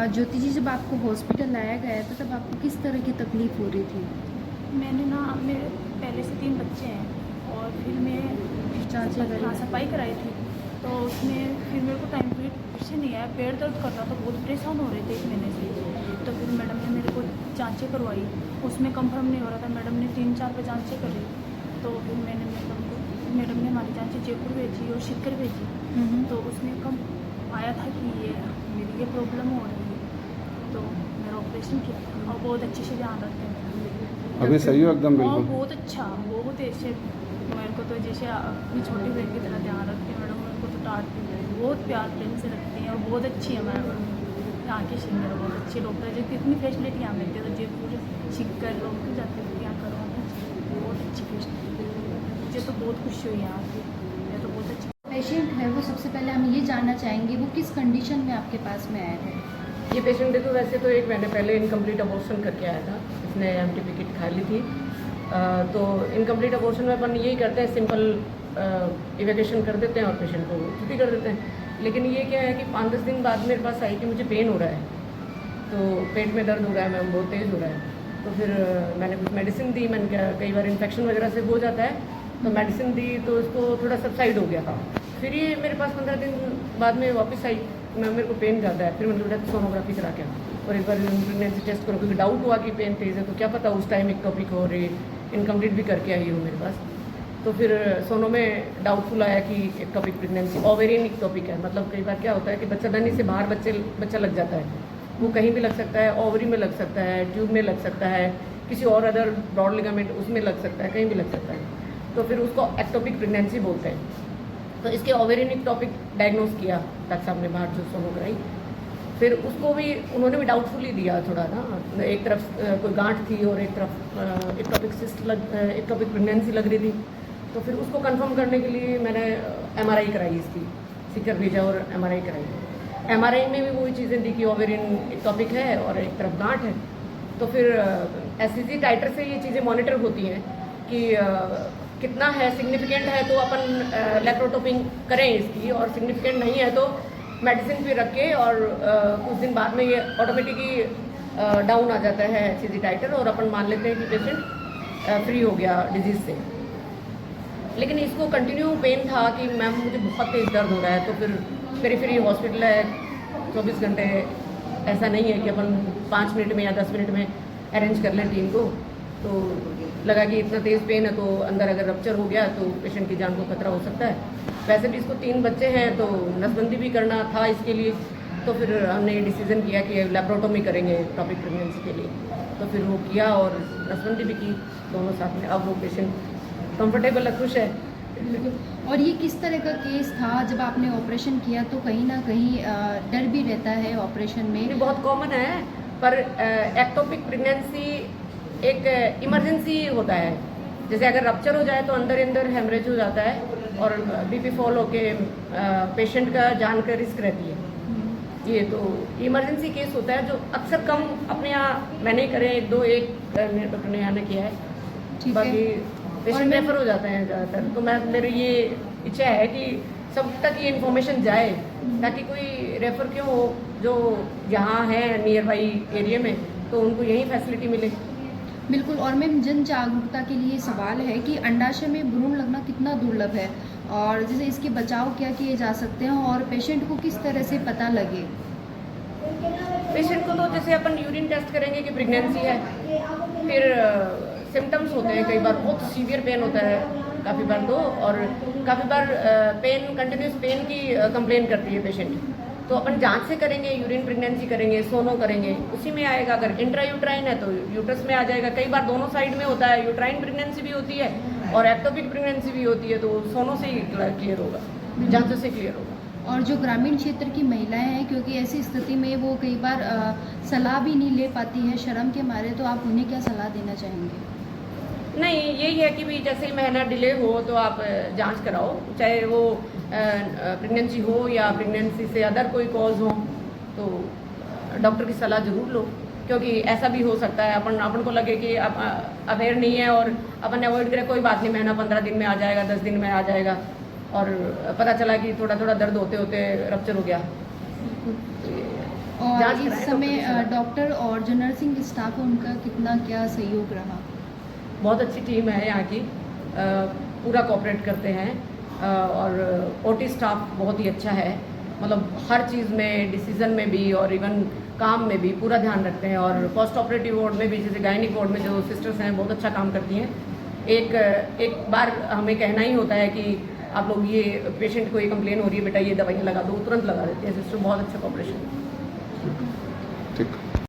ज्योति जी, जब आपको हॉस्पिटल लाया गया था तब आपको किस तरह की तकलीफ़ हो रही थी? मैंने ना मेरे पहले से 3 बच्चे हैं और फिर मैं जाँचें करी? हाँ, सफाई कराई थी। तो उसमें फिर मेरे को टाइम पीरियड फिर से नहीं आया, पेट दर्द कर रहा था, बहुत परेशान हो रहे थे 1 महीने से। तो फिर मैडम ने मेरे को जाँचें करवाई, उसमें कंफर्म नहीं हो रहा था। मैडम ने 3-4 पे जाँचें करी, तो फिर मैडम ने हमारी जाँचें जयपुर भेजी और सीकर भेजी। तो उसमें कम आया था कि मेरी ये प्रॉब्लम हो रही है, तो मेरा ऑपरेशन किया था और बहुत अच्छे से ध्यान रखते हैं। अभी सही हो एकदम हाँ, बिल्कुल? बहुत अच्छा, बहुत ऐसे मेरे को तो जैसे अपनी छोटी बहन की तरह ध्यान रखती है मैडम। मेरे को तो डांटती है, बहुत प्यार प्रेम से रखती हैं और बहुत अच्छी है मैडम। यहाँ की सीनियर बहुत अच्छे डॉक्टर है, जो कितनी फैसिलिटी यहाँ मिलती है। तो जयपुर सीकर लोग क्यों जाते हैं यहाँ करवाना, बहुत अच्छी फैसिलिटी है। मुझे तो बहुत खुशी हुई यहाँ की, मैं तो बहुत अच्छी। पेशेंट है वो, सबसे पहले हम ये जानना चाहेंगे वो किस कंडीशन में आपके पास में आया है? ये पेशेंट देखो, वैसे तो 1 महीने पहले इनकम्प्लीट अबॉर्शन करके आया था। इसने एमटीपी किट खा ली थी। तो इनकम्प्लीट अबॉर्शन में अपन यही करते हैं, सिंपल इवैक्यूएशन कर देते हैं और पेशेंट को छुट्टी कर देते हैं। लेकिन ये क्या है कि 5-10 दिन बाद मेरे पास आई कि मुझे पेन हो रहा है, तो पेट में दर्द हो रहा है मैम, बहुत तेज़ हो रहा है। तो फिर मैंने कुछ मेडिसिन दी। मैंने क्या, कई बार इन्फेक्शन वगैरह से हो जाता है, तो मेडिसिन दी तो उसको थोड़ा सबसाइड हो गया था। फिर ये मेरे पास 15 दिन बाद में वापस आई, मैम मेरे को पेन ज़्यादा है। फिर मैंने बोला सोनोग्राफी करा के और एक बार प्रेगनेंसी टेस्ट करो, क्योंकि डाउट हुआ कि पेन तेज़ है, तो क्या पता उस टाइम एक टॉपिक हो रही इनकम्प्लीट भी करके आई हो मेरे पास। तो फिर सोनो में डाउटफुल आया कि एक टॉपिक प्रेगनेंसी ओवेरियन एक टॉपिक है। मतलब कई बार क्या होता है कि बच्चादानी से बाहर बच्चा लग जाता है, वो कहीं भी लग सकता है, ओवरी में लग सकता है, ट्यूब में लग सकता है, किसी और अदर ब्रॉड लिगामेंट उसमें लग सकता है, कहीं भी लग सकता है। तो फिर उसको एक्टोपिक प्रेगनेंसी बोलते हैं। तो इसके ओवेरियन एक टॉपिक डायग्नोस किया डॉक्टर साहब ने बाहर जो सोनो कराई। फिर उसको भी उन्होंने भी डाउटफुल ही दिया थोड़ा ना, एक तरफ कोई गांठ थी और एक तरफ एक्टोपिक एक्टोपिक प्रेगनेंसी लग रही थी। तो फिर उसको कंफर्म करने के लिए मैंने एमआरआई कराई, इसकी सीकर भेजा और एमआरआई कराई। एमआरआई में भी वही चीज़ें दी कि ओवेरियन टॉपिक है और एक तरफ गांठ है। तो फिर एससीजी टाइटर से ये चीज़ें मॉनिटर होती हैं कि कितना है, सिग्निफिकेंट है तो अपन लेप्रोटोपिंग करें इसकी, और सिग्निफिकेंट नहीं है तो मेडिसिन पे रख के और कुछ दिन बाद में ये ऑटोमेटिकली डाउन आ जाता है एससीजी टाइटर, और अपन मान लेते हैं कि पेशेंट फ्री हो गया डिजीज़ से। लेकिन इसको कंटिन्यू पेन था कि मैम मुझे बहुत तेज़ दर्द हो रहा है। तो फिर पेरिफेरी हॉस्पिटल है, 24 घंटे, ऐसा नहीं है कि अपन 5 मिनट में या 10 मिनट में अरेंज कर लें टीम को। तो लगा कि इतना तेज़ पेन है तो अंदर अगर रप्चर हो गया तो पेशेंट की जान को खतरा हो सकता है। वैसे भी इसको 3 बच्चे हैं तो नसबंदी भी करना था इसके लिए। तो फिर हमने ये डिसीज़न किया कि लेप्रोटोमी करेंगे टॉपिक प्रेगनेंसी के लिए। तो फिर वो किया और नसबंदी भी की दोनों साथ में। अब वो पेशेंट कंफर्टेबल है, खुश है। और ये किस तरह का केस था? जब आपने ऑपरेशन किया तो कहीं ना कहीं डर भी रहता है ऑपरेशन में? ये बहुत कॉमन है, पर एक्टोपिक प्रेगनेंसी एक इमरजेंसी होता है। जैसे अगर रप्चर हो जाए तो अंदर हेमरेज हो जाता है और बीपी फॉल होके पेशेंट का जान का रिस्क रहती है। ये तो इमरजेंसी केस होता है जो अक्सर कम अपने यहाँ मैंने करे, एक डॉक्टर ने यहाँ किया है, बाकी पेशेंट रेफर हो जाते हैं ज़्यादातर। तो मेरी ये इच्छा है कि सब तक ये इन्फॉर्मेशन जाए, ताकि कोई रेफर क्यों हो जो यहाँ है नियर बाई एरिया में, तो उनको यही फैसिलिटी मिले। बिल्कुल। और मैम, जन जागरूकता के लिए सवाल है कि अंडाशय में भ्रूण लगना कितना दुर्लभ है, और जैसे इसके बचाव क्या किए जा सकते हैं और पेशेंट को किस तरह से पता लगे? पेशेंट को तो जैसे अपन यूरिन टेस्ट करेंगे कि प्रेगनेंसी है, फिर सिम्टम्स होते हैं, कई बार बहुत सीवियर पेन होता है, काफ़ी बार तो, और काफ़ी बार पेन, कंटिन्यूस पेन की कंप्लेन करती है पेशेंट। तो अपन जांच से करेंगे, यूरिन प्रेगनेंसी करेंगे, सोनो करेंगे, उसी में आएगा। अगर इंट्रा यूट्राइन है तो यूट्रस में आ जाएगा। कई बार दोनों साइड में होता है, यूट्राइन प्रेगनेंसी भी होती है और एक्टोपिक प्रेगनेंसी भी होती है, तो सोनो से ही क्लियर होगा, जांचों से क्लियर होगा। और जो ग्रामीण क्षेत्र की महिलाएं हैं, क्योंकि ऐसी स्थिति में वो कई बार सलाह भी नहीं ले पाती है शर्म के मारे, तो आप उन्हें क्या सलाह देना चाहेंगे? नहीं, यही है कि भी जैसे ही महीना डिले हो तो आप जांच कराओ, चाहे वो प्रेगनेंसी हो या प्रेगनेंसी से अदर कोई कॉज हो, तो डॉक्टर की सलाह ज़रूर लो। क्योंकि ऐसा भी हो सकता है अपन को लगे कि अवेयर नहीं है और अपन अवॉइड करें, कोई बात नहीं, महीना 15 दिन में आ जाएगा, 10 दिन में आ जाएगा, और पता चला कि थोड़ा थोड़ा दर्द होते होते रप्चर हो गया। और जांच इस कराएं, समय डॉक्टर की सलाह। डॉक्टर और जो नर्सिंग स्टाफ है उनका कितना क्या सहयोग रहा? बहुत अच्छी टीम है यहाँ की, पूरा कोऑपरेट करते हैं, और ओटी स्टाफ बहुत ही अच्छा है, मतलब हर चीज़ में, डिसीजन में भी और इवन काम में भी पूरा ध्यान रखते हैं। और पोस्ट ऑपरेटिव वार्ड में भी, जैसे गायनिक वार्ड में जो सिस्टर्स हैं बहुत अच्छा काम करती हैं। एक बार हमें कहना ही होता है कि आप लोग ये पेशेंट को ये कंप्लेन हो रही है बेटा ये दवाइयाँ लगा दो, तुरंत लगा देते हैं सिस्टर, बहुत अच्छा कॉपरेशन।